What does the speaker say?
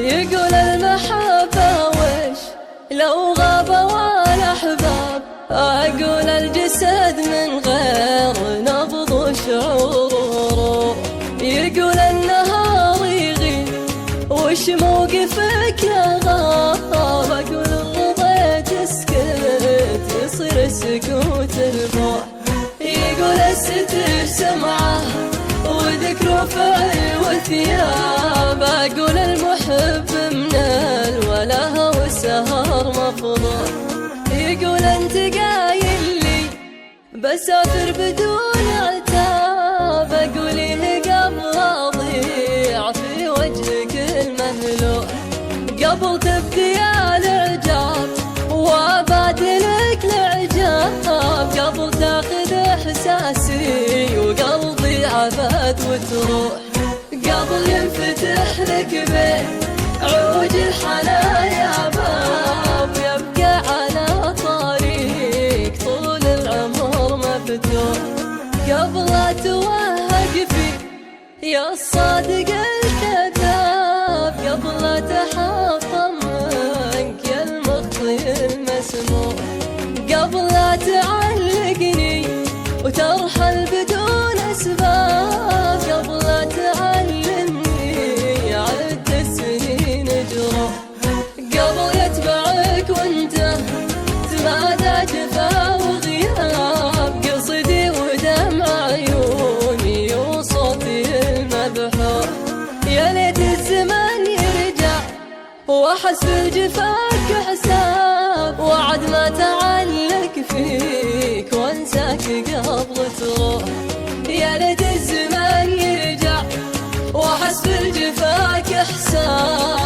يقول المحبة وش لو غابوا الأحباب، أقول الجسد من غير نبض وشعور. يقول النهار يغيب وش موقفك يا غاب، أقول رضيت اسكت يصير سكوت البوح. يقول الستر سمعه وذكره فعل وثياب، أقول المحب من الوله والسهر مفضوح. يقول انت قايل لي بسافر بدون عتاب، أقول له قبل أضيع في وجهك المهلوع، قبل تبدي الإعجاب وأبادلك الإعجاب، قبل تاخذ إحساسي وقلبي عبد وتروح، قبل ينفتح لك بيت عوج الحنايا باب، يبقى على طريق طول العمر مفتوح، قبل لا توهق فيه يا الصادق الكذاب، قبل لا تحطم منك يا المخطي المسموع، قبل لا تعلقني وترحل بدون أسباب، قبل لا تعلمني عد السنين جروح، قبل يتبعك وانت تبادى جفا وغياب، قصدي ودمع عيوني وصوتي المبحوح. يا ليت الزمن يرجع وأحس بالجفاك حساب، وعد ما تعلق فيك وانساك قبل تروح. يا ليت الزمان يرجع وأحس بالجفاك حساب،